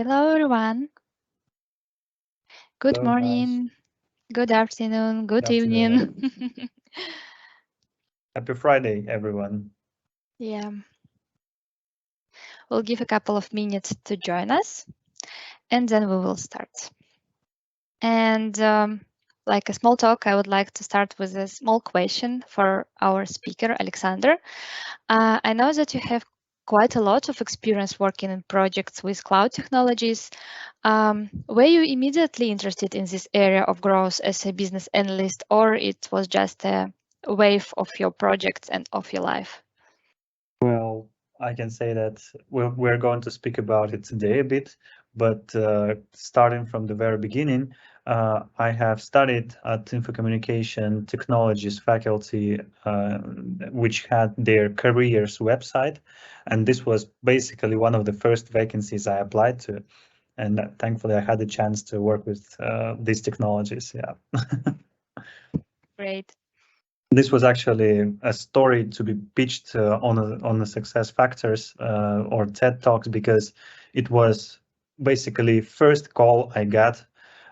Hello, everyone. Good Hello, guys. morning, good afternoon, good Good afternoon. evening. Happy Friday, everyone. Yeah, we'll give a couple of minutes to join us, and then we will start. And like a small talk, I would like to start with a small question for our speaker, Alexander. I know that you have quite a lot of experience working in projects with cloud technologies. Were you immediately interested in this area of growth as a business analyst, or it was just a wave of your projects and of your life? Well, I can say that we're going to speak about it today a bit, but starting from the very beginning, I have studied at Info Communication Technologies faculty, which had their careers website, and this was basically one of the first vacancies I applied to, and thankfully I had the chance to work with these technologies. Yeah. Great. This was actually a story to be pitched on the Success Factors or TED Talks, because it was basically first call I got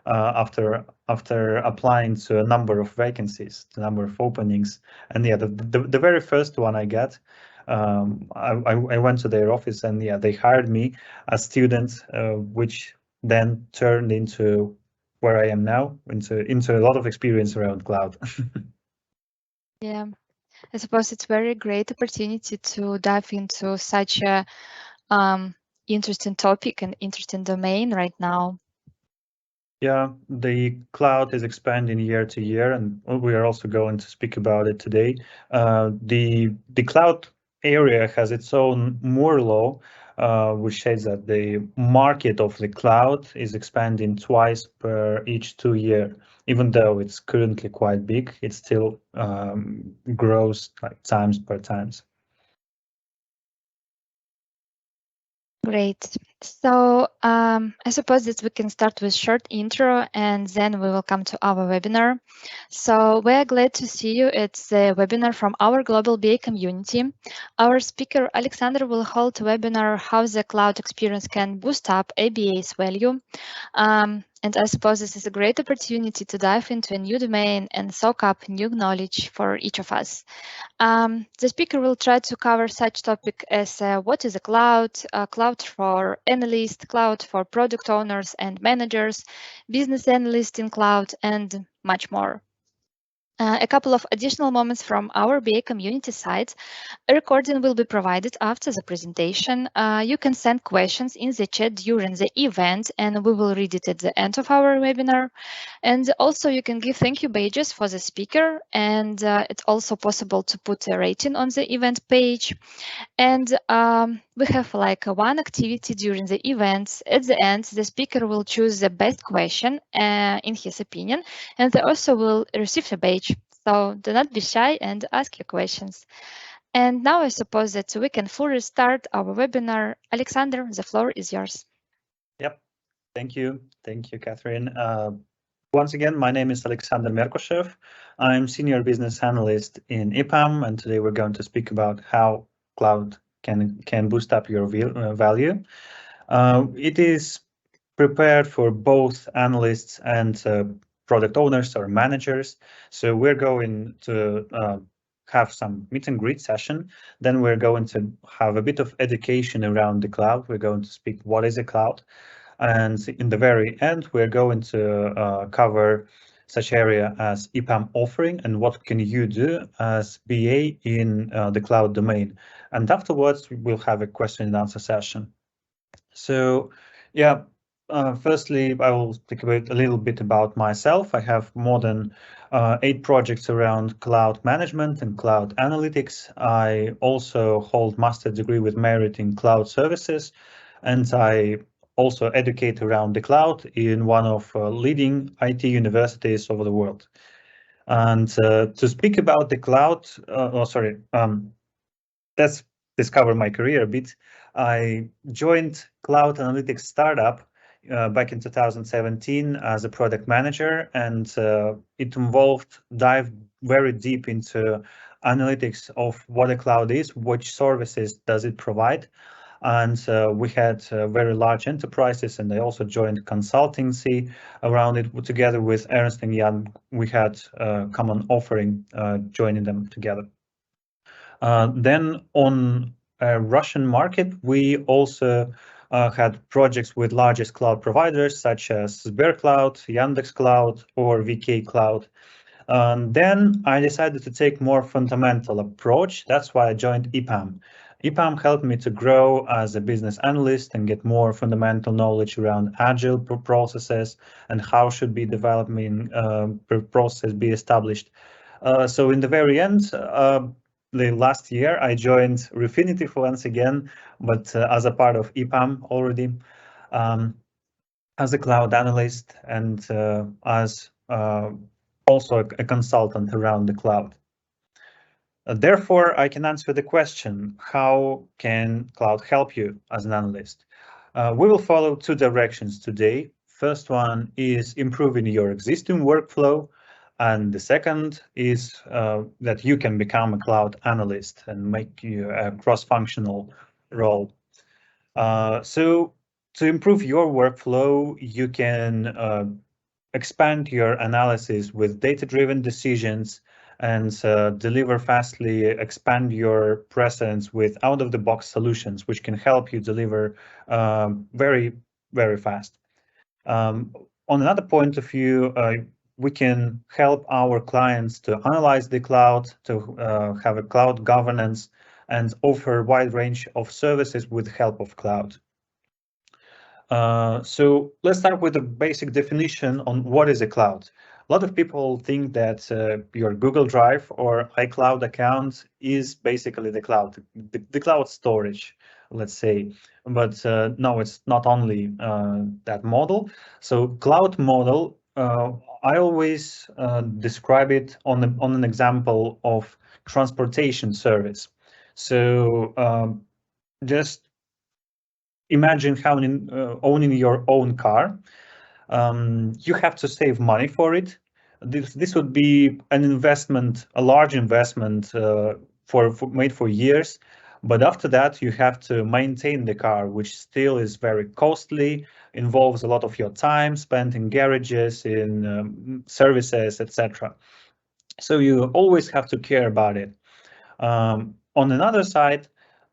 after applying to a number of vacancies, the number of openings, and yeah, the very first one I got. I went to their office, and yeah, they hired me as student, which then turned into where I am now, into a lot of experience around cloud. Yeah, I suppose it's very great opportunity to dive into such a interesting topic and interesting domain right now. Yeah, the cloud is expanding year to year, and we are also going to speak about it today. The cloud area has its own Moore law, which says that the market of the cloud is expanding twice per each 2 year. Even though it's currently quite big, it still grows like times per times. Great. So I suppose that we can start with short intro and then we will come to our webinar. So we're glad to see you. It's a webinar from our global BA community. Our speaker, Alexander, will hold a webinar how the cloud experience can boost up ABA's value. And I suppose this is a great opportunity to dive into a new domain and soak up new knowledge for each of us. The speaker will try to cover such topic as what is a cloud for analysts, cloud for product owners and managers, business analyst in cloud, and much more. A couple of additional moments from our BA community site. A recording will be provided after the presentation. You can send questions in the chat during the event, and we will read it at the end of our webinar. And also, you can give thank you badges for the speaker, and it's also possible to put a rating on the event page. And we have like one activity during the events. At the end, the speaker will choose the best question in his opinion, and they also will receive a badge. So do not be shy and ask your questions. And now I suppose that we can fully start our webinar. Alexander, the floor is yours. Yep. Thank you. Thank you, Catherine. Once again, my name is Alexander Merkoshev. I'm Senior Business Analyst in EPAM, and today we're going to speak about how cloud can boost up your value. It is prepared for both analysts and product owners or managers. So we're going to have some meet and greet session. Then we're going to have a bit of education around the cloud. We're going to speak what is a cloud. And in the very end, we're going to cover such area as EPAM offering and what can you do as BA in the cloud domain. And afterwards, we'll have a question and answer session. So, yeah, firstly, I will speak a little bit about myself. I have more than 8 projects around cloud management and cloud analytics. I also hold master's degree with merit in cloud services, and I also educate around the cloud in one of leading IT universities over the world. And to speak about the cloud, let's discover my career a bit. I joined cloud analytics startup back in 2017 as a product manager, and it involved dive very deep into analytics of what a cloud is, which services does it provide, And we had very large enterprises, and they also joined consultancy around it. Together with Ernst& Young, we had common offering joining them together. Then on Russian market, we also had projects with largest cloud providers such as SberCloud, Yandex Cloud, or VK Cloud. Then I decided to take more fundamental approach. That's why I joined EPAM. EPAM helped me to grow as a business analyst and get more fundamental knowledge around agile processes and how should be developing process be established. So in the very end, the last year I joined Refinitiv once again, but as a part of EPAM already, as a cloud analyst and as also a consultant around the cloud. Therefore, I can answer the question, how can cloud help you as an analyst? We will follow two directions today. First one is improving your existing workflow, and the second is that you can become a cloud analyst and make you a cross-functional role. So to improve your workflow, you can expand your analysis with data-driven decisions and deliver fastly, expand your presence with out-of-the-box solutions, which can help you deliver very, very fast. On another point of view, we can help our clients to analyze the cloud, to have a cloud governance, and offer a wide range of services with the help of cloud. So let's start with a basic definition on what is a cloud. A lot of people think that your Google Drive or iCloud account is basically the cloud, the cloud storage, let's say. But no, it's not only that model. So cloud model, I always describe it on an example of transportation service. So just imagine owning your own car. You have to save money for it. This would be an investment, a large investment made for years. But after that, you have to maintain the car, which still is very costly, involves a lot of your time spent in garages, in services, etc. So you always have to care about it. On another side,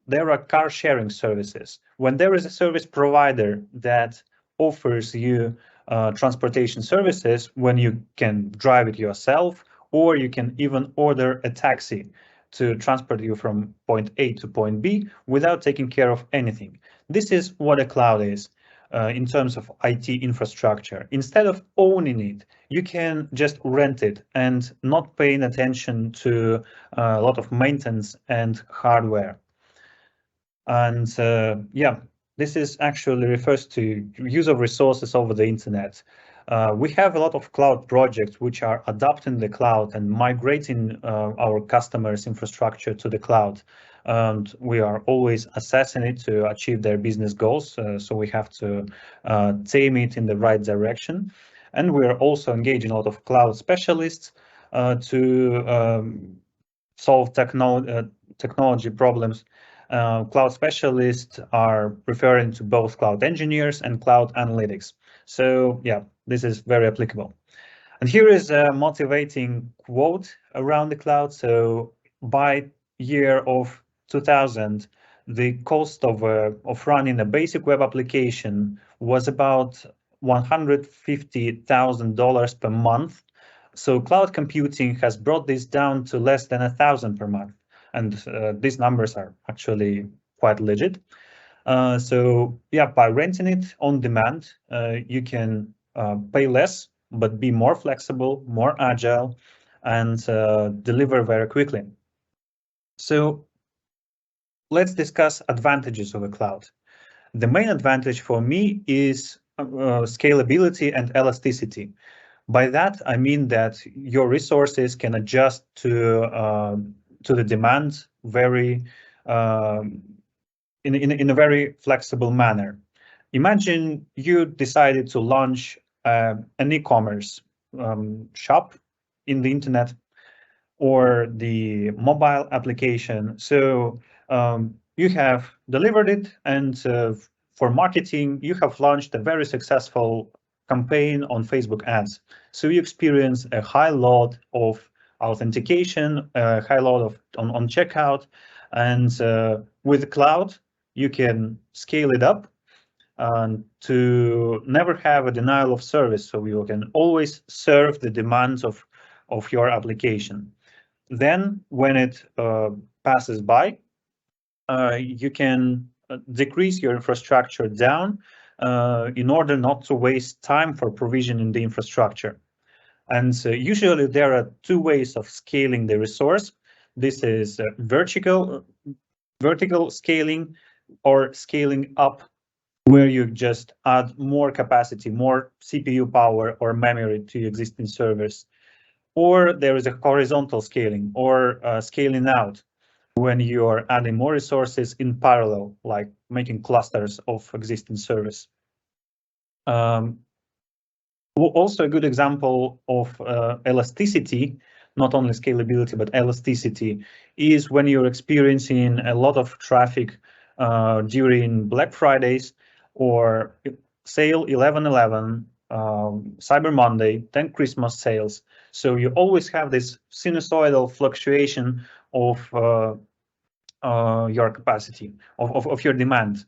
there are car sharing services. When there is a service provider that offers you transportation services, when you can drive it yourself, or you can even order a taxi to transport you from point A to point B without taking care of anything. This is what a cloud is. In terms of IT infrastructure. Instead of owning it, you can just rent it and not paying attention to a lot of maintenance and hardware. And yeah, this is actually refers to use of resources over the internet. We have a lot of cloud projects which are adopting the cloud and migrating our customers' infrastructure to the cloud. And we are always assessing it to achieve their business goals. So we have to tame it in the right direction. And we are also engaging a lot of cloud specialists to solve technology problems. Cloud specialists are referring to both cloud engineers and cloud analytics. So yeah, this is very applicable. And here is a motivating quote around the cloud. So by year of 2000, the cost of running a basic web application was about $150,000 per month. So cloud computing has brought this down to less than 1,000 per month. And these numbers are actually quite legit. So yeah, by renting it on demand, you can pay less, but be more flexible, more agile, and deliver very quickly. So let's discuss advantages of a cloud. The main advantage for me is scalability and elasticity. By that, I mean that your resources can adjust to the demand very in a very flexible manner. Imagine you decided to launch an e-commerce shop in the internet or the mobile application. So you have delivered it, and for marketing, you have launched a very successful campaign on Facebook ads. So you experience a high load of authentication, a high load of on checkout, and with cloud, you can scale it up to never have a denial of service. So you can always serve the demands of your application. Then when it passes by, you can decrease your infrastructure down in order not to waste time for provisioning the infrastructure. And usually there are two ways of scaling the resource. This is vertical scaling, or scaling up, where you just add more capacity, more CPU power or memory to existing servers. Or there is a horizontal scaling, or scaling out, when you are adding more resources in parallel, like making clusters of existing service. Also a good example of elasticity, not only scalability, but elasticity, is when you're experiencing a lot of traffic during Black Fridays or sale 11/11, Cyber Monday, then Christmas sales. So you always have this sinusoidal fluctuation of your capacity, of your demand.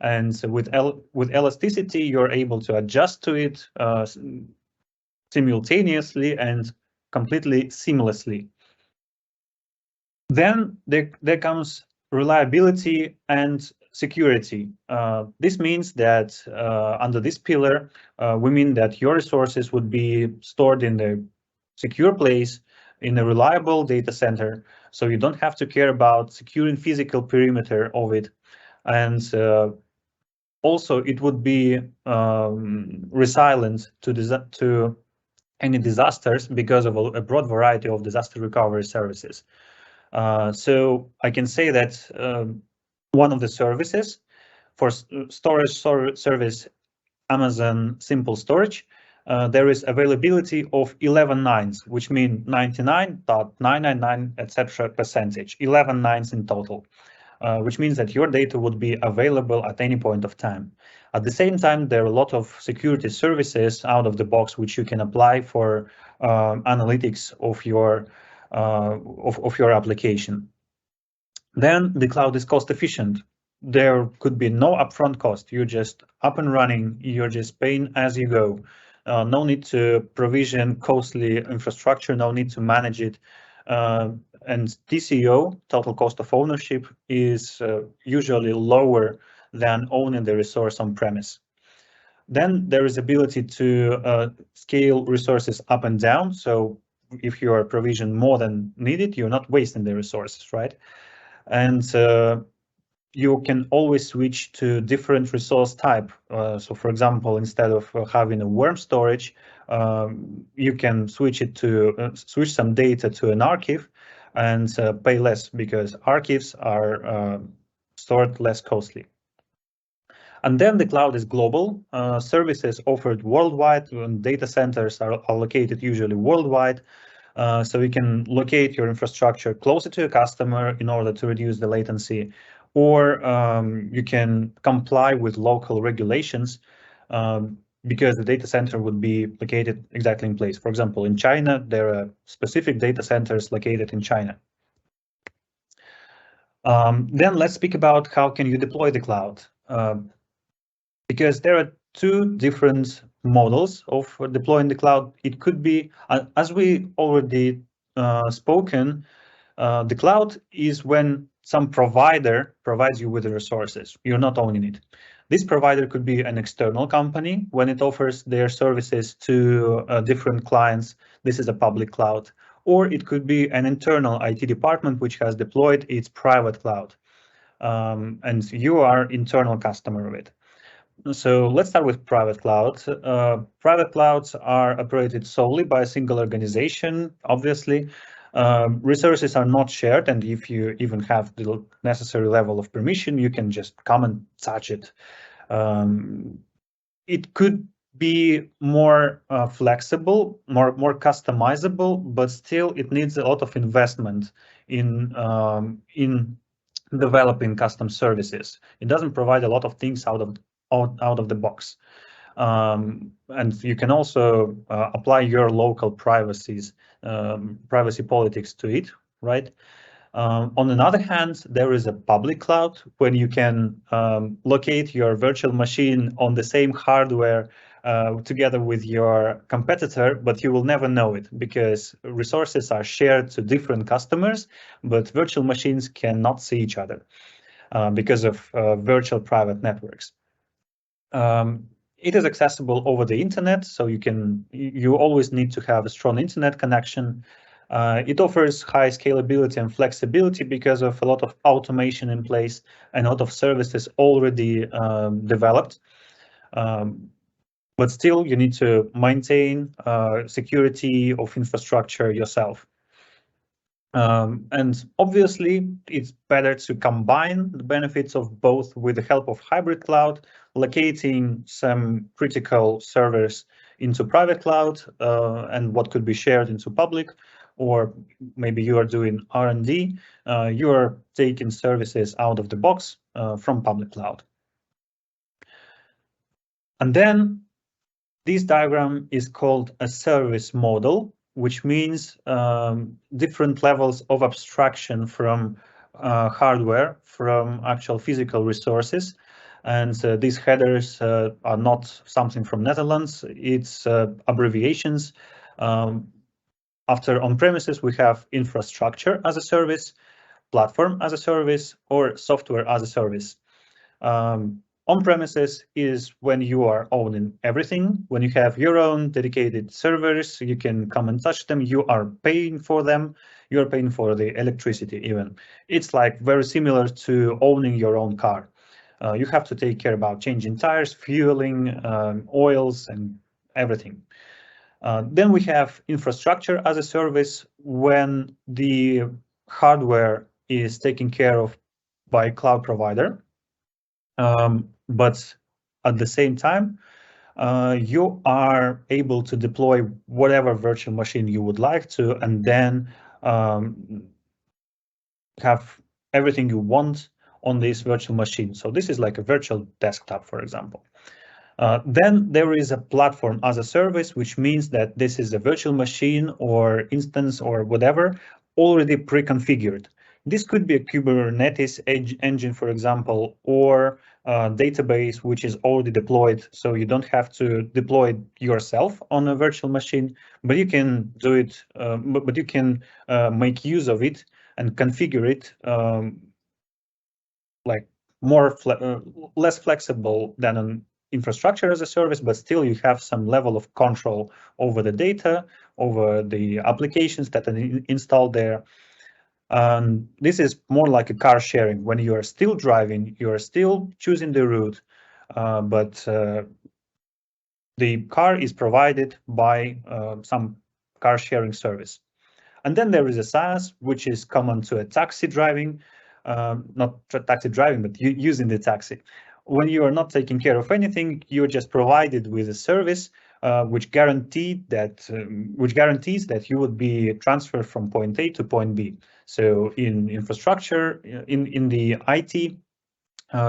And so with elasticity, you're able to adjust to it simultaneously and completely seamlessly. Then there comes reliability and security. This means that under this pillar, we mean that your resources would be stored in the secure place, in a reliable data center, so you don't have to care about securing physical perimeter of it. And also, it would be resilient to any disasters because of a broad variety of disaster recovery services. So I can say that one of the services for storage service, Amazon Simple Storage, there is availability of 11 nines, which mean 99.999, etc. percentage, 11 nines in total. Which means that your data would be available at any point of time. At the same time, there are a lot of security services out of the box which you can apply for analytics of your application. Then the cloud is cost efficient. There could be no upfront cost. You're just up and running. You're just paying as you go. No need to provision costly infrastructure. No need to manage it. And TCO, total cost of ownership, is usually lower than owning the resource on premise. Then there is ability to scale resources up and down. So if you are provisioned more than needed, you're not wasting the resources, right? And you can always switch to different resource type. So for example, instead of having a warm storage, you can switch some data to an archive and pay less, because archives are stored less costly. And then the cloud is global. Services offered worldwide, and data centers are allocated usually worldwide. So you can locate your infrastructure closer to a customer in order to reduce the latency, or you can comply with local regulations because the data center would be located exactly in place. For example, in China, there are specific data centers located in China. Then let's speak about how can you deploy the cloud, because there are two different models of deploying the cloud. It could be, as we already spoken, the cloud is when some provider provides you with the resources. You're not owning it. This provider could be an external company when it offers their services to different clients. This is a public cloud. Or it could be an internal IT department which has deployed its private cloud. And you are internal customer of it. So let's start with private cloud. Private clouds are operated solely by a single organization, obviously. Resources are not shared, and if you even have the necessary level of permission, you can just come and touch it. It could be more flexible, more customizable, but still it needs a lot of investment in developing custom services. It doesn't provide a lot of things out of the box. And you can also apply your local privacy politics to it, right? On the other hand, there is a public cloud when you can locate your virtual machine on the same hardware together with your competitor, but you will never know it because resources are shared to different customers, but virtual machines cannot see each other because of virtual private networks. It is accessible over the internet, so you always need to have a strong internet connection. It offers high scalability and flexibility because of a lot of automation in place and a lot of services already developed. But still, you need to maintain security of infrastructure yourself. And obviously, it's better to combine the benefits of both with the help of hybrid cloud, locating some critical servers into private cloud and what could be shared into public, or maybe you are doing R&D, you are taking services out of the box from public cloud. And then this diagram is called a service model, which means different levels of abstraction from hardware, from actual physical resources. And these headers are not something from Netherlands, it's abbreviations. After on-premises, we have infrastructure as a service, platform as a service, or software as a service. On-premises is when you are owning everything, when you have your own dedicated servers, you can come and touch them, you are paying for them, you're paying for the electricity even. It's like very similar to owning your own car. You have to take care about changing tires, fueling, oils, and everything. Then we have infrastructure as a service when the hardware is taken care of by cloud provider. But at the same time, you are able to deploy whatever virtual machine you would like to, and then have everything you want on this virtual machine. So this is like a virtual desktop, for example. Then there is a platform as a service, which means that this is a virtual machine or instance or whatever already pre-configured. This could be a Kubernetes engine, for example, or a database which is already deployed, so you don't have to deploy it yourself on a virtual machine, but you can do it, but you can make use of it and configure it like less flexible than an infrastructure as a service, but still you have some level of control over the data, over the applications that are installed there. This is more like a car sharing. When you are still driving, you are still choosing the route, but the car is provided by some car sharing service. And then there is a SaaS, which is common to a taxi driving, not taxi driving, but using the taxi. When you are not taking care of anything, you're just provided with a service which guarantees that you would be transferred from point A to point B. So in infrastructure, in the IT,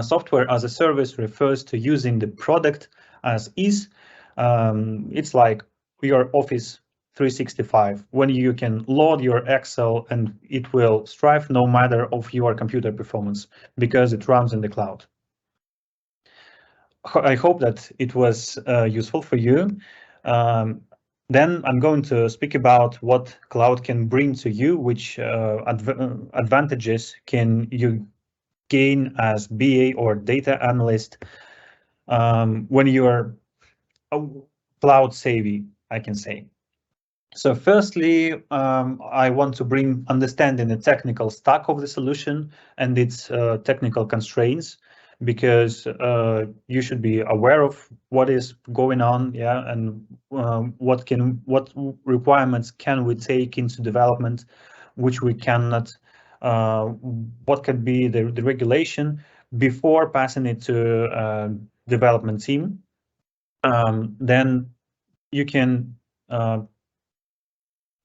software as a service refers to using the product as is. It's like your Office 365, when you can load your Excel and it will strive no matter of your computer performance because it runs in the cloud. I hope that it was useful for you. Then I'm going to speak about what cloud can bring to you, which advantages can you gain as BA or data analyst when you are cloud savvy, I can say. So firstly, I want to bring understanding the technical stack of the solution and its technical constraints, because you should be aware of what is going on, yeah, and what requirements can we take into development, which we cannot, what can be the regulation before passing it to development team. Then you can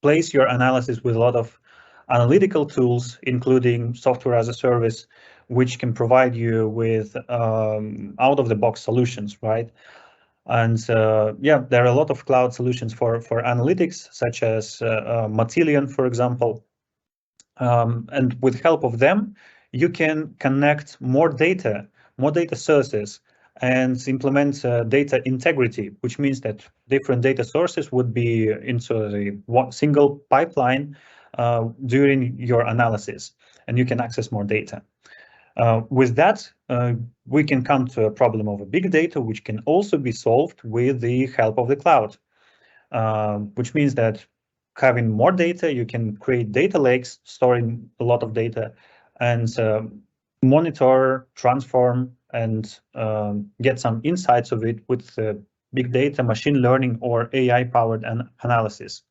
place your analysis with a lot of analytical tools, including software as a service, which can provide you with out-of-the-box solutions, right? And yeah, there are a lot of cloud solutions for analytics, such as Matillion, for example. And with help of them, you can connect more data sources, and implement data integrity, which means that different data sources would be into the one single pipeline during your analysis, and you can access more data. With that, we can come to a problem of a big data, which can also be solved with the help of the cloud, which means that having more data, you can create data lakes, storing a lot of data, and monitor, transform, and get some insights of it with big data, machine learning, or AI-powered analysis.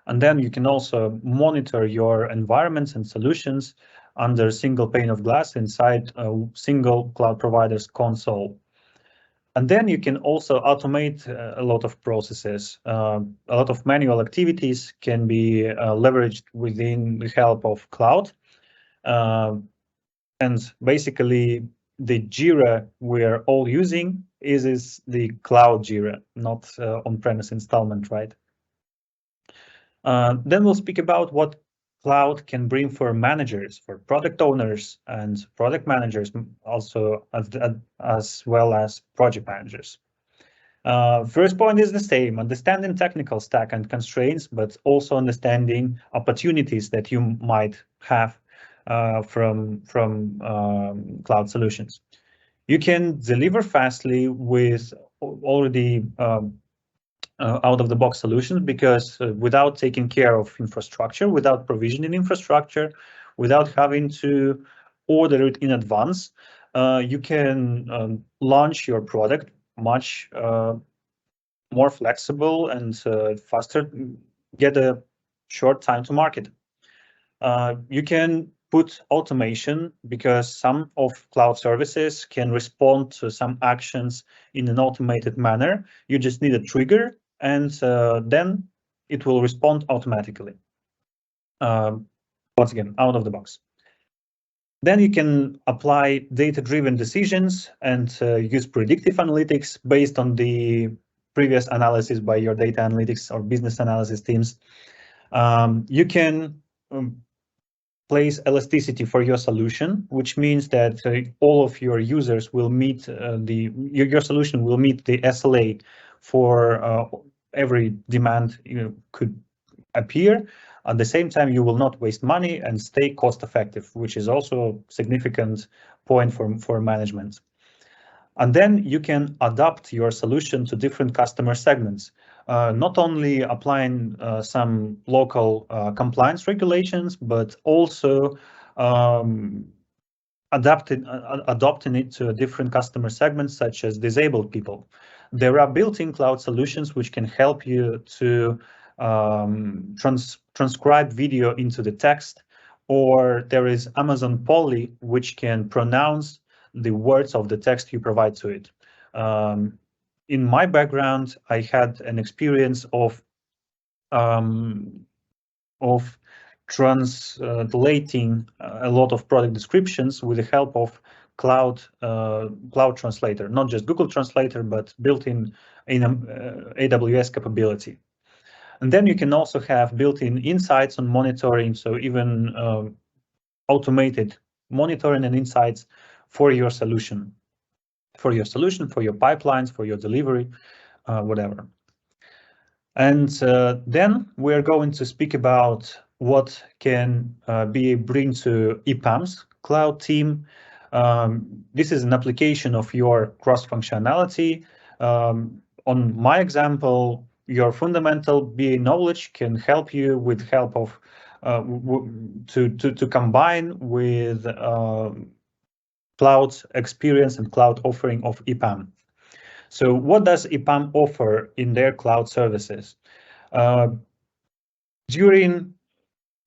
And then you can also monitor your environments and solutions under a single pane of glass inside a single cloud provider's console. And then you can also automate a lot of processes. A lot of manual activities can be leveraged within the help of cloud. And basically, the Jira we're all using is the cloud Jira, not on-premise installment, right? Then we'll speak about what cloud can bring for managers, for product owners and product managers, also as well as project managers. First point is the same, understanding technical stack and constraints, but also understanding opportunities that you might have from cloud solutions. You can deliver fastly with already out-of-the-box solutions, because without taking care of infrastructure, without provisioning infrastructure, without having to order it in advance, you can launch your product much more flexible and faster, get a short time to market. You can put automation, because some of cloud services can respond to some actions in an automated manner. You just need a trigger, and then it will respond automatically. Once again, out of the box. Then you can apply data-driven decisions and use predictive analytics based on the previous analysis by your data analytics or business analysis teams. You can place elasticity for your solution, which means that all of your users will meet your solution will meet the SLA for every demand could appear. At the same time, you will not waste money and stay cost effective, which is also a significant point for management. And then you can adapt your solution to different customer segments, not only applying some local compliance regulations, but also adopting it to different customer segments, such as disabled people. There are built-in cloud solutions which can help you to transcribe video into the text, or there is Amazon Polly, which can pronounce the words of the text you provide to it. In my background, I had an experience of translating a lot of product descriptions with the help of cloud translator, not just Google Translator, but built-in AWS capability. And then you can also have built-in insights on monitoring, so even automated monitoring and insights for your solution, for your pipelines, for your delivery, whatever. And then we're going to speak about what can bring to EPAM's cloud team. This is an application of your cross-functionality. On my example, your fundamental BA knowledge can help you with help of to combine with cloud experience and cloud offering of EPAM. So what does EPAM offer in their cloud services? During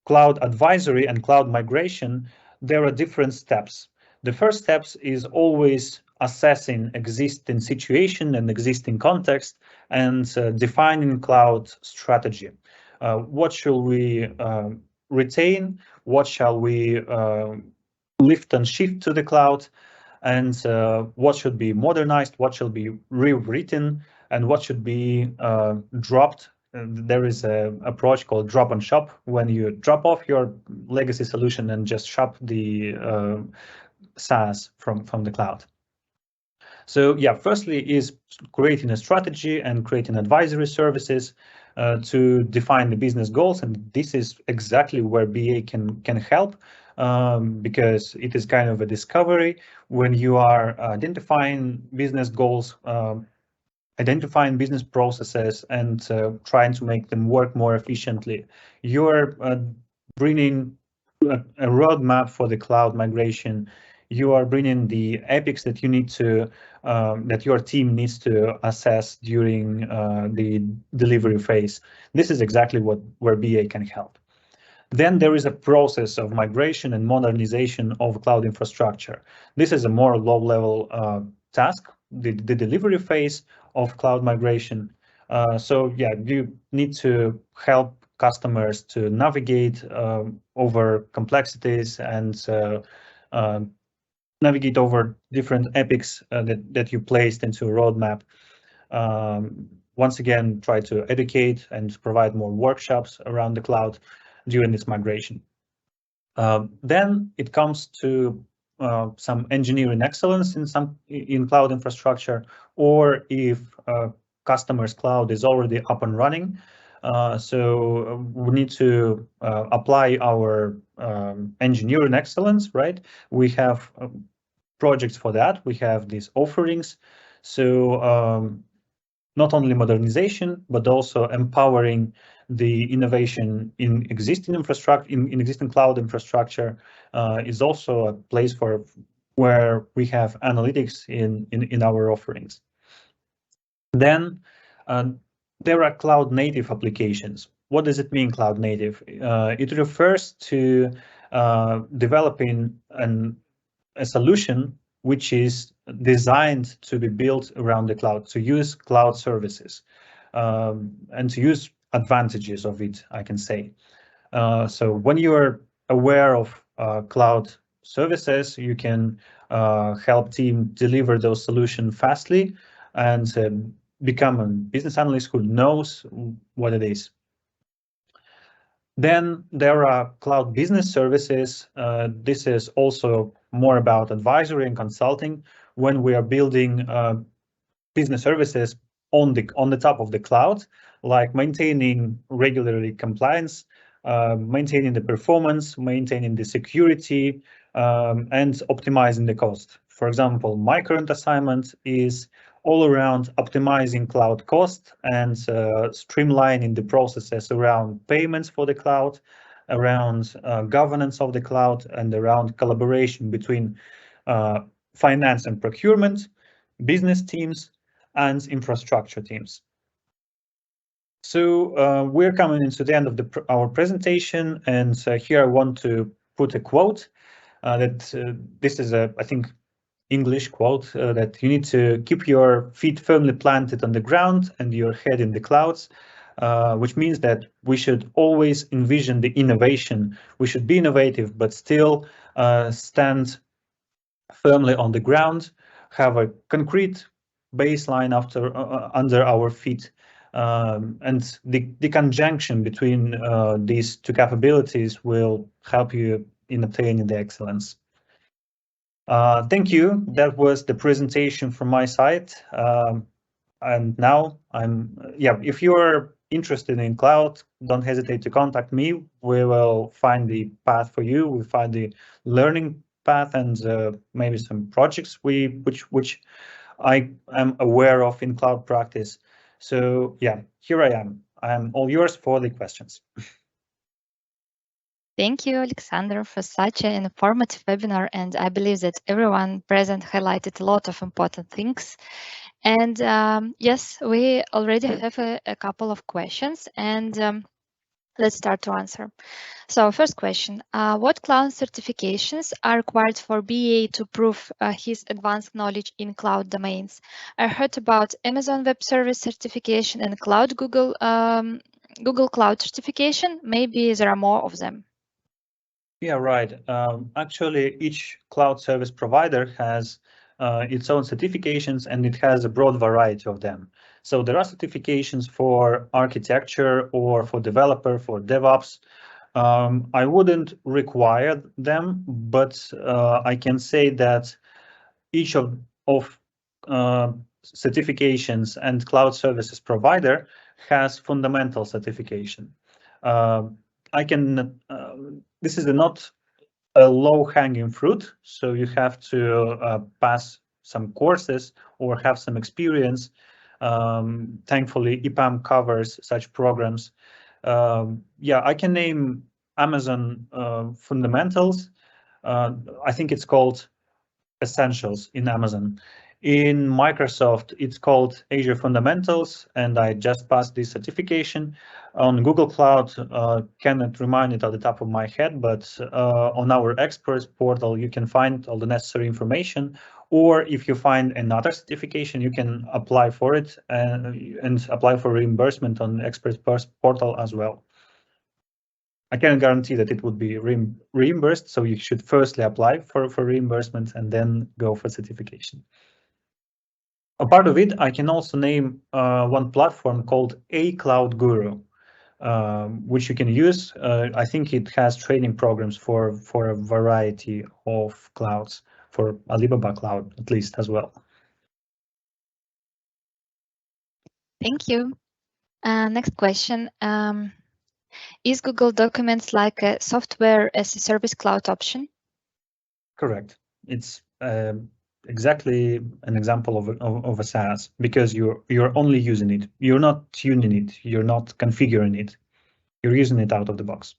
cloud advisory and cloud migration, there are different steps. The first steps is always assessing existing situation and existing context, and defining cloud strategy. What shall we retain? What shall we lift and shift to the cloud, and what should be modernized, what should be rewritten, and what should be dropped. There is an approach called drop and shop, when you drop off your legacy solution and just shop the SaaS from the cloud. So yeah, firstly is creating a strategy and creating advisory services to define the business goals, and this is exactly where BA can help, because it is kind of a discovery when you are identifying business goals, identifying business processes, and trying to make them work more efficiently. You're bringing a roadmap for the cloud migration. You are bringing the epics that you need to, that your team needs to assess during the delivery phase. This is exactly where BA can help. Then there is a process of migration and modernization of cloud infrastructure. This is a more low-level task, the delivery phase of cloud migration. So yeah, you need to help customers to navigate over complexities and navigate over different epics that you placed into a roadmap. Once again, try to educate and provide more workshops around the cloud during this migration. Then it comes to some engineering excellence in cloud infrastructure, or if customer's cloud is already up and running. So we need to apply our engineering excellence, right? We have projects for that. We have these offerings. So not only modernization, but also empowering the innovation in existing infrastructure, in existing cloud infrastructure, is also a place for where we have analytics in our offerings. Then there are cloud native applications. What does it mean, cloud native? It refers to developing a solution which is designed to be built around the cloud, to use cloud services, and to use advantages of it, I can say. So when you're aware of cloud services, you can help team deliver those solutions fastly and become a business analyst who knows what it is. Then there are cloud business services. This is also more about advisory and consulting when we are building business services on the top of the cloud, like maintaining regularly compliance, maintaining the performance, maintaining the security, and optimizing the cost. For example, my current assignment is all around optimizing cloud cost and streamlining the processes around payments for the cloud, around governance of the cloud, and around collaboration between finance and procurement, business teams, and infrastructure teams. So we're coming into the end of our presentation, and here I want to put a quote that this is I think, English quote, that you need to keep your feet firmly planted on the ground and your head in the clouds, which means that we should always envision the innovation. We should be innovative, but still stand firmly on the ground, have a concrete baseline under our feet, and the conjunction between these two capabilities will help you in obtaining the excellence. Thank you. That was the presentation from my side. And now if you're interested in cloud, don't hesitate to contact me. We will find the path for you. We'll find the learning path and maybe some projects which I am aware of in cloud practice. So yeah, here I am. I am all yours for the questions. Thank you, Alexander, for such an informative webinar, and I believe that everyone present highlighted a lot of important things. And yes, we already have a couple of questions, and let's start to answer. So first question, what cloud certifications are required for BA to prove his advanced knowledge in cloud domains? I heard about Amazon Web Service certification and Google Cloud certification. Maybe there are more of them. Yeah, right. Actually, each cloud service provider has its own certifications, and it has a broad variety of them. So there are certifications for architecture or for developer, for DevOps. I wouldn't require them, but I can say that each of uh, certifications and cloud services provider has fundamental certification. Uh, I can. This is not a low-hanging fruit, so you have to pass some courses or have some experience. Thankfully, EPAM covers such programs. Yeah, I can name Amazon fundamentals. I think it's called Essentials in Amazon. In Microsoft, it's called Azure Fundamentals, and I just passed this certification. On Google Cloud, cannot remind it at the top of my head, but on our experts portal, you can find all the necessary information. Or if you find another certification, you can apply for it and apply for reimbursement on experts portal as well. I can guarantee that it would be reimbursed, so you should firstly apply for reimbursement and then go for certification. A part of it, I can also name one platform called A Cloud Guru, which you can use. I think it has training programs for a variety of clouds, for Alibaba Cloud at least as well. Thank you. Next question. Is Google Documents like a software as a service cloud option? Correct. It's exactly an example of a SaaS, because you're only using it. You're not tuning it. You're not configuring it. You're using it out of the box.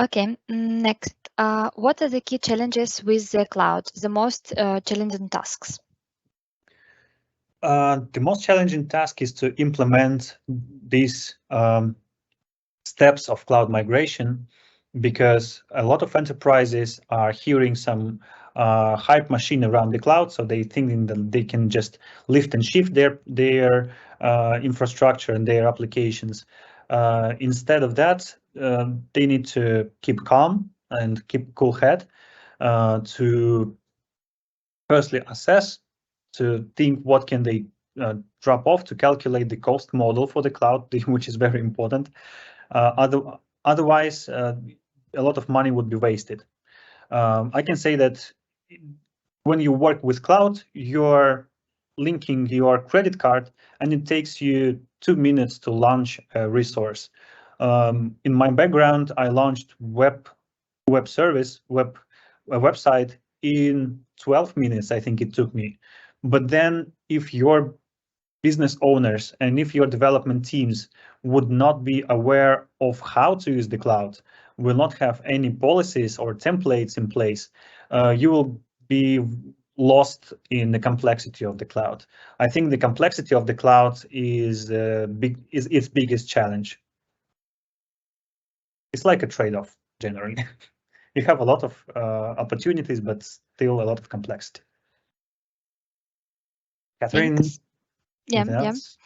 Okay, next. What are the key challenges with the cloud, the most challenging tasks? The most challenging task is to implement these steps of cloud migration, because a lot of enterprises are hearing some hype machine around the cloud, so they thinking that they can just lift and shift their infrastructure and their applications. Instead of that, they need to keep calm and keep cool head to firstly assess, to think what can they drop off, to calculate the cost model for the cloud, which is very important. Otherwise, a lot of money would be wasted. I can say that when you work with cloud, you're linking your credit card, and it takes you 2 minutes to launch a resource. In my background, I launched web service, a website in 12 minutes, I think it took me. But then if your business owners and if your development teams would not be aware of how to use the cloud, will not have any policies or templates in place, you will be lost in the complexity of the cloud. I think the complexity of the cloud is its biggest challenge. It's like a trade-off generally. You have a lot of opportunities, but still a lot of complexity. Catherine, Thanks. Yeah, anything yeah. else?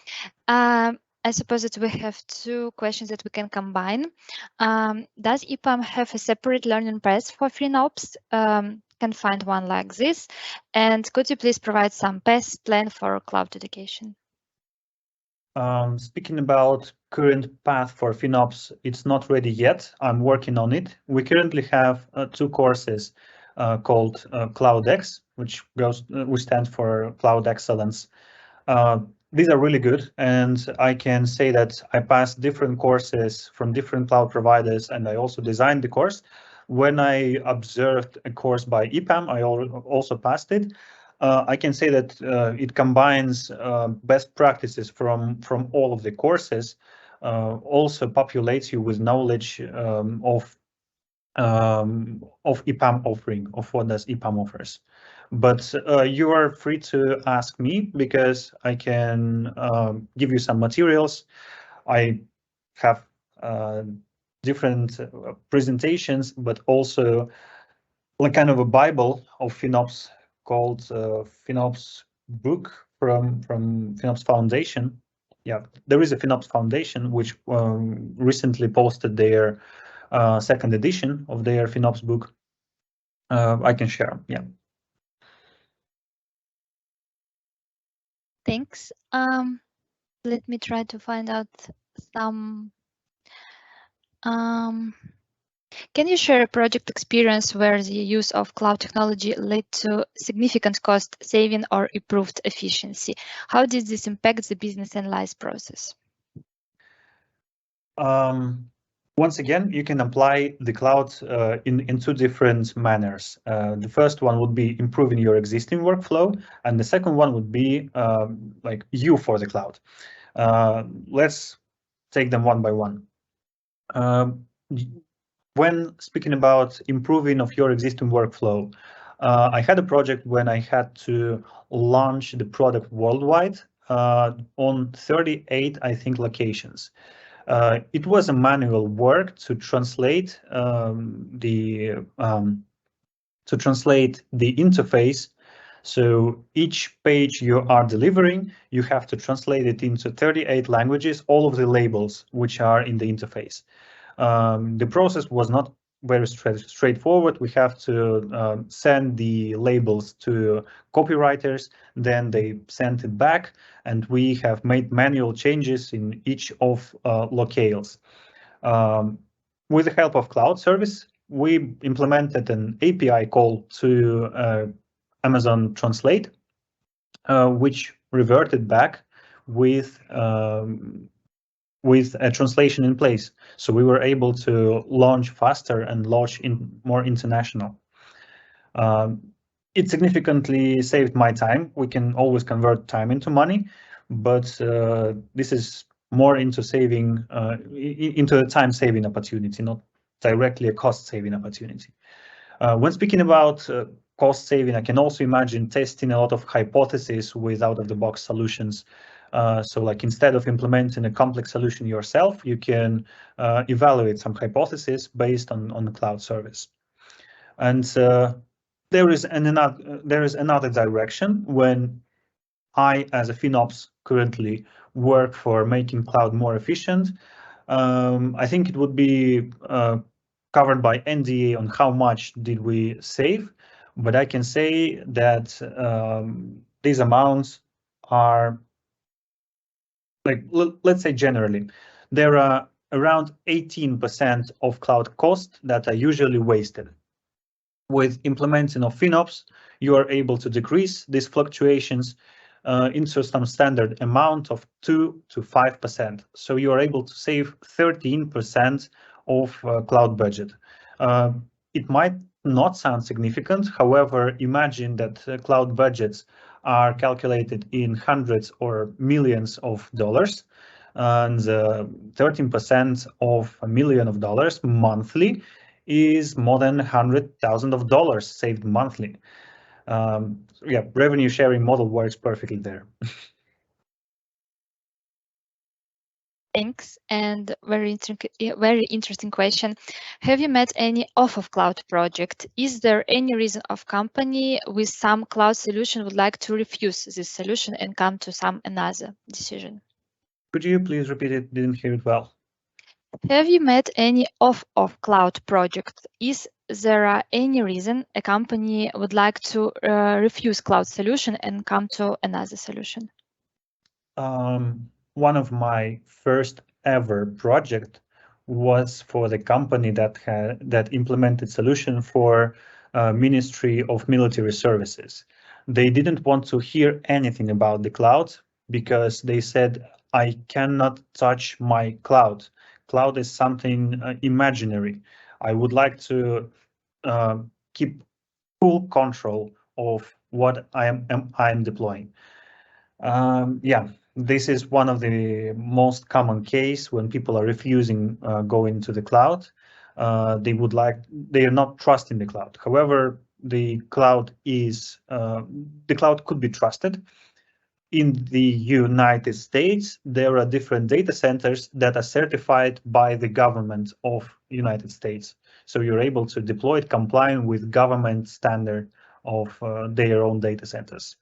I suppose that we have two questions that we can combine. Does EPAM have a separate learning path for FinOps? Can find one like this. And could you please provide some path plan for cloud education? Speaking about current path for FinOps, it's not ready yet. I'm working on it. We currently have two courses called CloudX, which stands for Cloud Excellence. These are really good, and I can say that I passed different courses from different cloud providers, and I also designed the course. When I observed a course by EPAM, I also passed it. I can say that it combines best practices from all of the courses, also populates you with knowledge of EPAM offering, of what does EPAM offers. But you are free to ask me, because I can give you some materials. I have different presentations, but also like kind of a Bible of FinOps called FinOps book from FinOps Foundation. Yeah, there is a FinOps Foundation which recently posted their second edition of their FinOps book. I can share. Yeah. Thanks. Let me try to find out some. Can you share a project experience where the use of cloud technology led to significant cost saving or improved efficiency? How did this impact the business analysis process? Once again, you can apply the cloud in two different manners. The first one would be improving your existing workflow, and the second one would be like you for the cloud. Let's take them one by one. When speaking about improving of your existing workflow, I had a project when I had to launch the product worldwide on 38, I think, locations. It was a manual work to translate the interface. So each page you are delivering, you have to translate it into 38 languages, all of the labels which are in the interface. The process was not very straightforward. We have to send the labels to copywriters, then they send it back, and we have made manual changes in each of locales. With the help of cloud service, we implemented an API call to Amazon Translate, which reverted back with a translation in place. So we were able to launch faster and launch more international. It significantly saved my time. We can always convert time into money, but this is more into saving, into a time saving opportunity, not directly a cost saving opportunity. When speaking about cost saving, I can also imagine testing a lot of hypotheses with out-of-the-box solutions. So like instead of implementing a complex solution yourself, you can evaluate some hypotheses based on the cloud service. And there is another direction when I, as a FinOps, currently work for making cloud more efficient. I think it would be covered by NDA on how much did we save, but I can say that these amounts are like, let's say generally, there are around 18% of cloud cost that are usually wasted. With implementing of FinOps, you are able to decrease these fluctuations into some standard amount of 2 to 5%. So you are able to save 13% of cloud budget. It might not sound significant. However, imagine that cloud budgets are calculated in hundreds or millions of dollars, and 13% of $1 million monthly is more than $100,000 saved monthly. Yeah, revenue sharing model works perfectly there. Thanks, and very interesting question. Have you met any off-of-cloud project? Is there any reason of company with some cloud solution would like to refuse this solution and come to some another decision? Could you please repeat it? Didn't hear it well. Have you met any off-of-cloud project? Is there any reason a company would like to refuse cloud solution and come to another solution? One of my first ever project was for the company that implemented solution for Ministry of Military Services. They didn't want to hear anything about the cloud because they said, I cannot touch my cloud. Cloud is something imaginary. I would like to keep full control of what I am deploying. Yeah, this is one of the most common case when people are refusing going to the cloud. They are not trusting the cloud. However, the cloud could be trusted. In the United States, there are different data centers that are certified by the government of United States. So you're able to deploy it complying with government standard of their own data centers.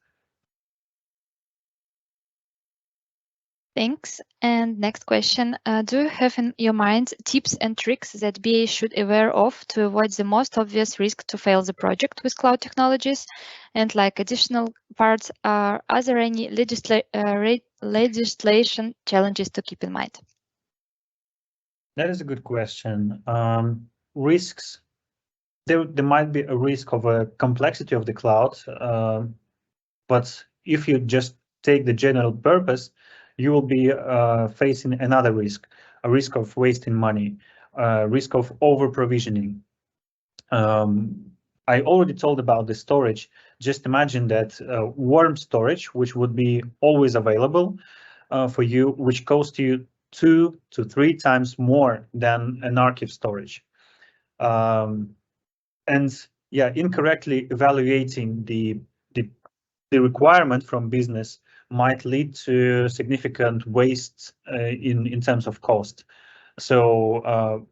Thanks. And next question, do you have in your mind tips and tricks that BA should aware of to avoid the most obvious risk to fail the project with cloud technologies? And like additional parts, are there any legislation challenges to keep in mind? That is a good question. Risks, there might be a risk of a complexity of the cloud, but if you just take the general purpose, you will be facing another risk, a risk of wasting money, a risk of over provisioning. I already told about the storage. Just imagine that warm storage, which would be always available for you, which costs you 2 to 3 times more than an archive storage. And yeah, incorrectly evaluating the requirement from business might lead to significant waste in terms of cost. So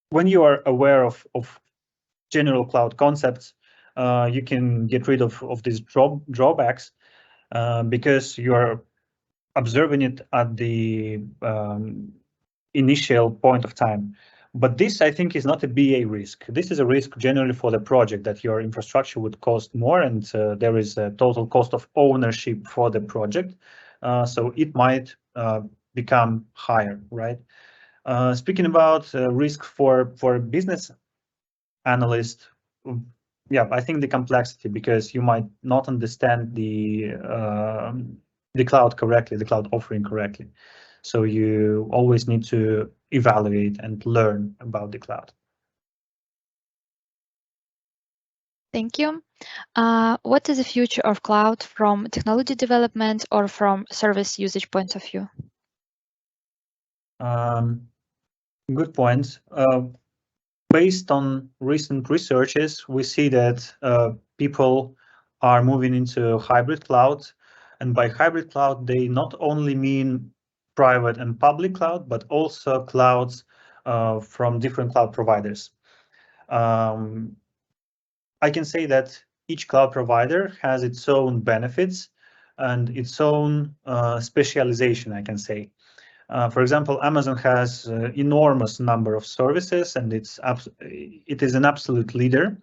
when you are aware of general cloud concepts, you can get rid of these drawbacks because you are observing it at the initial point of time. But this, I think, is not a BA risk. This is a risk generally for the project that your infrastructure would cost more, and there is a total cost of ownership for the project. So it might become higher, right? Speaking about risk for business analyst, yeah, I think the complexity, because you might not understand the cloud correctly, the cloud offering correctly. So you always need to evaluate and learn about the cloud. Thank you. What is the future of cloud from technology development or from service usage point of view? Good point. Based on recent researches, we see that people are moving into hybrid cloud. And by hybrid cloud, they not only mean private and public cloud, but also clouds from different cloud providers. I can say that each cloud provider has its own benefits and its own specialization, I can say. For example, Amazon has enormous number of services, and it is an absolute leader.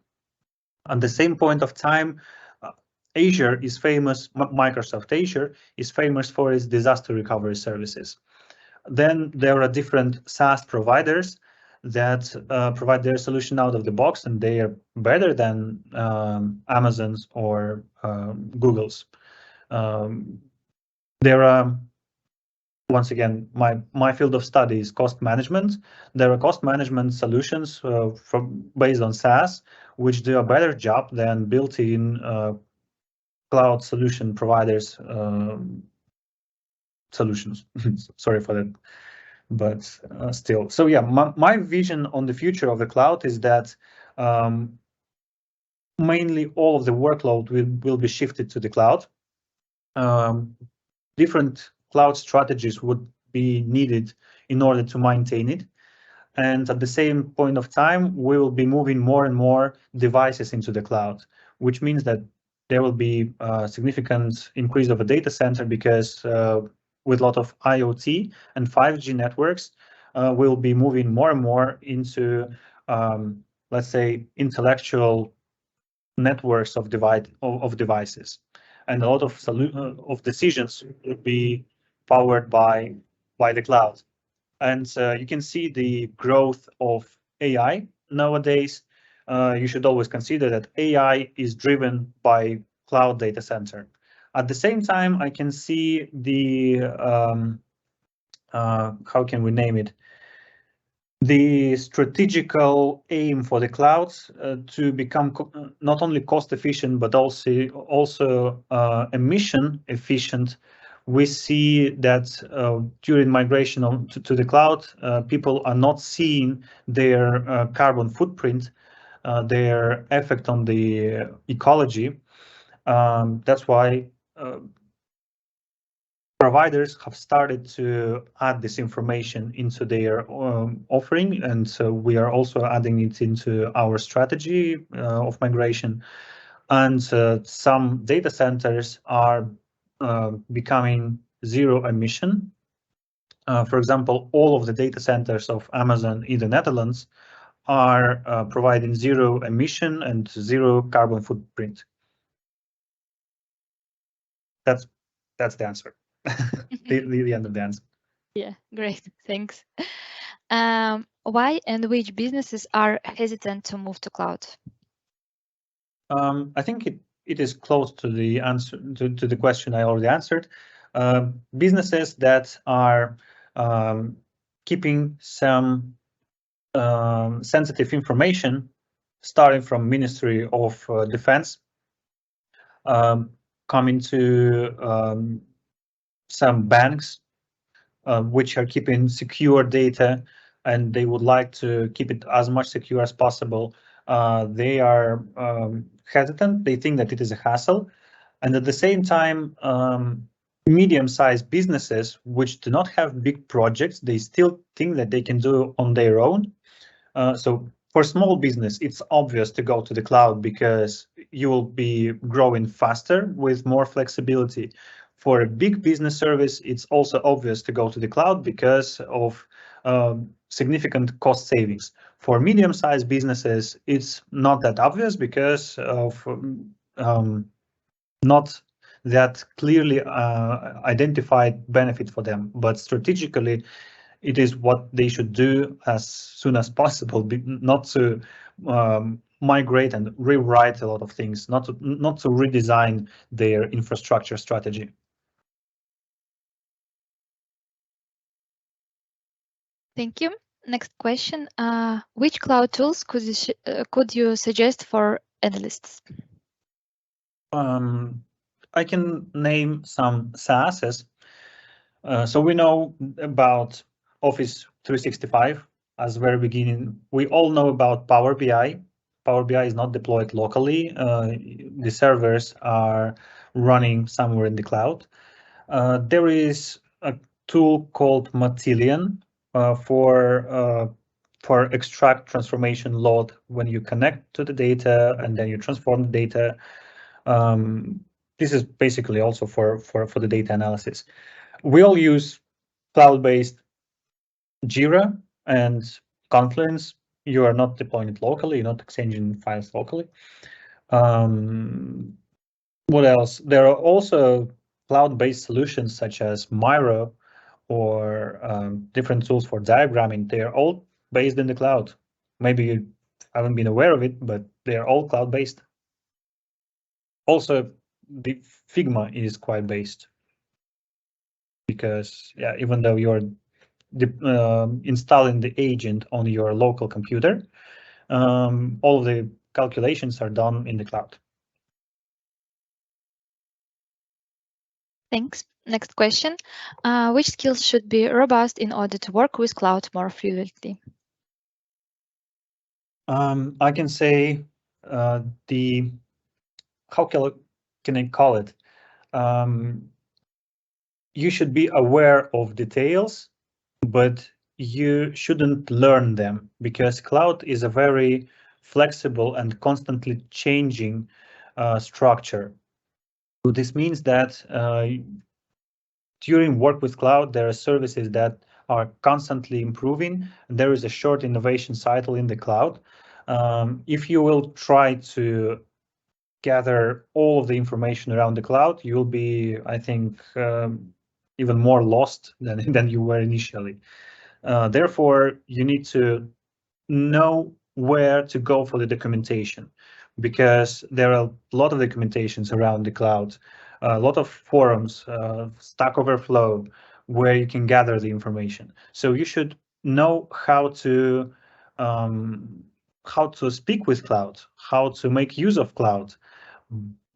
At the same point of time, Azure is famous, Microsoft Azure is famous for its disaster recovery services. Then there are different SaaS providers that provide their solution out of the box, and they are better than Amazon's or Google's. There are, once again, my field of study is cost management. There are cost management solutions based on SaaS, which do a better job than built-in cloud solution providers solutions. Sorry for that, but still. So yeah, my vision on the future of the cloud is that mainly all of the workload will be shifted to the cloud. Different cloud strategies would be needed in order to maintain it. And at the same point of time, we will be moving more and more devices into the cloud, which means that there will be a significant increase of a data center, because with a lot of IoT and 5G networks, we'll be moving more and more into, let's say, intellectual networks of devices, and a lot of decisions will be powered by the cloud. And you can see the growth of AI nowadays. You should always consider that AI is driven by cloud data center. At the same time, I can see the how can we name it? The strategical aim for the clouds to become not only cost efficient, but also emission efficient. We see that during migration to the cloud, people are not seeing their carbon footprint, their effect on the ecology. That's why providers have started to add this information into their offering, and so we are also adding it into our strategy of migration. And some data centers are becoming zero emission. For example, all of the data centers of Amazon in the Netherlands are providing zero emission and zero carbon footprint. That's the answer. the end of the answer. Yeah, great. Thanks. Why and which businesses are hesitant to move to cloud? I think it is close to the answer to the question I already answered. Businesses that are keeping some sensitive information, starting from Ministry of Defense, coming to some banks which are keeping secure data, and they would like to keep it as much secure as possible. They are hesitant. They think that it is a hassle. And at the same time, medium-sized businesses which do not have big projects, they still think that they can do on their own. So for small business, it's obvious to go to the cloud because you will be growing faster with more flexibility. For a big business service, it's also obvious to go to the cloud because of significant cost savings. For medium-sized businesses, it's not that obvious because of not that clearly identified benefit for them. But strategically, it is what they should do as soon as possible, not to migrate and rewrite a lot of things, not to redesign their infrastructure strategy. Thank you. Next question. Which cloud tools could you suggest for analysts? I can name some SaaSes. So we know about Office 365 as the very beginning. We all know about Power BI. Power BI is not deployed locally. The servers are running somewhere in the cloud. There is a tool called Matillion for extract transformation load when you connect to the data and then you transform the data. This is basically also for the data analysis. We all use cloud-based Jira and Confluence. You are not deploying it locally, you're not exchanging files locally. What else? There are also cloud-based solutions such as Miro or different tools for diagramming. They are all based in the cloud. Maybe you haven't been aware of it, but they are all cloud-based. Also, the Figma is quite based because, yeah, even though you're installing the agent on your local computer, all of the calculations are done in the cloud. Thanks. Next question. Which skills should be robust in order to work with cloud more fluently? I can say how can I call it? You should be aware of details, but you shouldn't learn them because cloud is a very flexible and constantly changing structure. So this means that during work with cloud, there are services that are constantly improving. There is a short innovation cycle in the cloud. If you will try to gather all of the information around the cloud, you'll be, I think, even more lost than you were initially. Therefore, you need to know where to go for the documentation because there are a lot of documentations around the cloud, a lot of forums, Stack Overflow, where you can gather the information. So you should know how to speak with cloud, how to make use of cloud,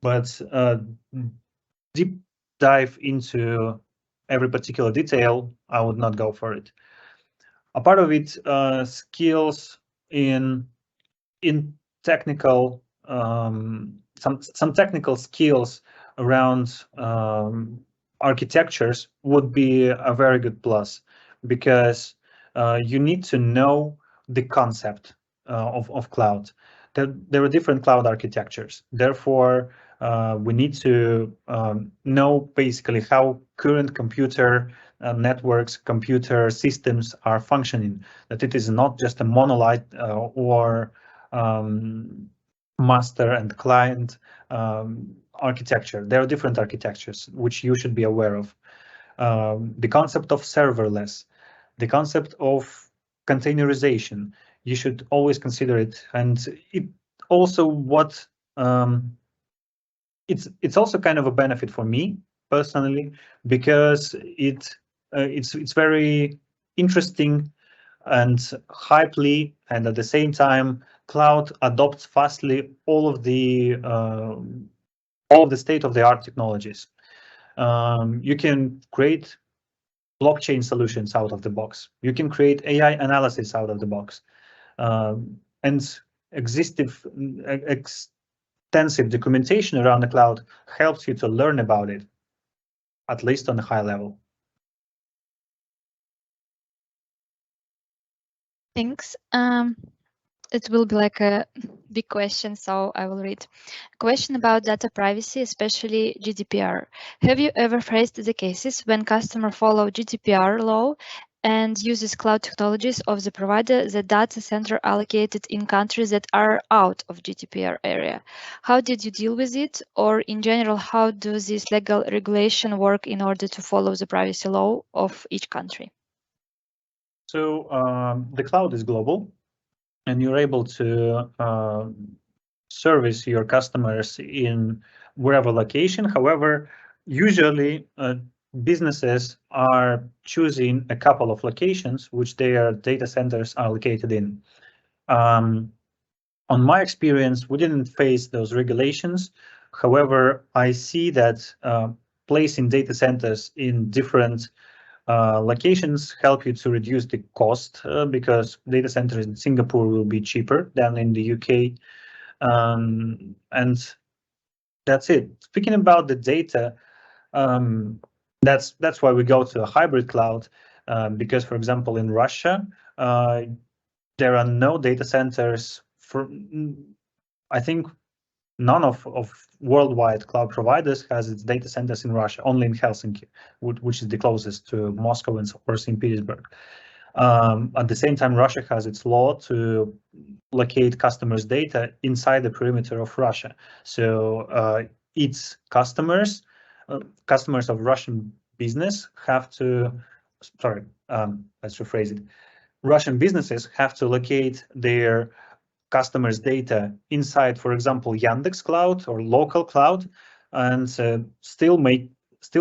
but deep dive into every particular detail, I would not go for it. A part of it, skills in technical, some technical skills around architectures would be a very good plus because you need to know the concept of cloud. There are different cloud architectures. Therefore, We need to know basically how current computer networks, computer systems are functioning, that it is not just a monolith or master and client architecture. There are different architectures which you should be aware of. The concept of serverless, the concept of containerization, you should always consider it. And it also what it's also kind of a benefit for me personally, because it's very interesting and hypely, and at the same time cloud adopts fastly all of the state-of-the-art technologies. You can create blockchain solutions out of the box. You can create AI analysis out of the box. And extensive documentation around the cloud helps you to learn about it, at least on a high level. Thanks. It will be like a big question, so I will read. A question about data privacy, especially GDPR. Have you ever faced the cases when customer follow GDPR law and uses cloud technologies of the provider, the data center allocated in countries that are out of GDPR area? How did you deal with it? Or in general, how does this legal regulation work in order to follow the privacy law of each country? So the cloud is global, and you're able to service your customers in wherever location. However, usually businesses are choosing a couple of locations which their data centers are located in. On my experience, we didn't face those regulations. However, I see that placing data centers in different locations help you to reduce the cost because data centers in Singapore will be cheaper than in the UK. And that's it. Speaking about the data, that's why we go to a hybrid cloud because, for example, in Russia, there are no data centers for, I think none of worldwide cloud providers has its data centers in Russia, only in Helsinki, which is the closest to Moscow and or St. Petersburg. At the same time, Russia has its law to locate customers' data inside the perimeter of Russia. So its customers of Russian business have to, sorry, let's rephrase it. Russian businesses have to locate their customers' data inside, for example, Yandex Cloud or local cloud, and still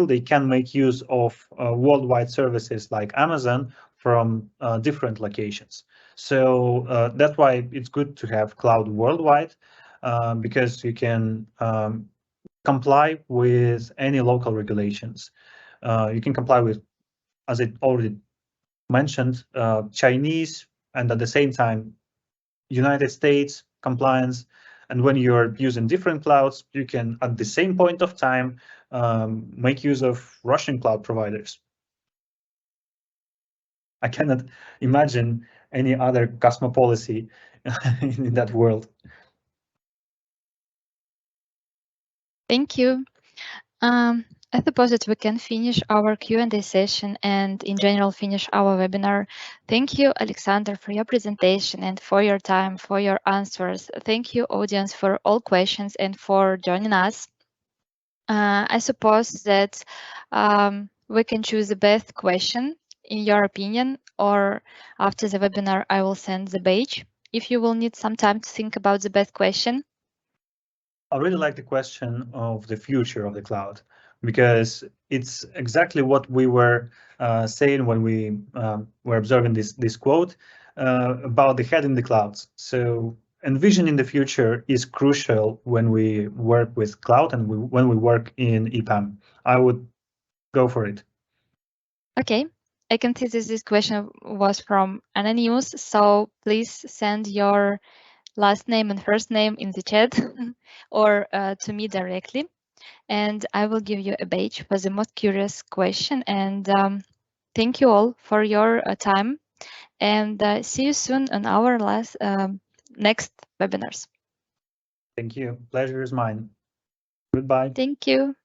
they can make use of worldwide services like Amazon from different locations. So that's why it's good to have cloud worldwide because you can comply with any local regulations. You can comply with, as I already mentioned, Chinese, and at the same time United States compliance. And when you're using different clouds, you can, at the same point of time, make use of Russian cloud providers. I cannot imagine any other cosmopolicy in that world. Thank you. I suppose that we can finish our Q&A session and in general finish our webinar. Thank you, Alexander, for your presentation and for your time, for your answers. Thank you, audience, for all questions and for joining us. I suppose that we can choose the best question in your opinion, or after the webinar, I will send the badge if you will need some time to think about the best question. I really like the question of the future of the cloud because it's exactly what we were saying when we were observing this quote about the head in the clouds. So envisioning the future is crucial when we work with cloud and when we work in EPAM. I would go for it. Okay, I can see this question was from Anonymous, so please send your last name and first name in the chat or to me directly, and I will give you a badge for the most curious question. And thank you all for your time, and see you soon on our next webinars. Thank you. Pleasure is mine. Goodbye. Thank you.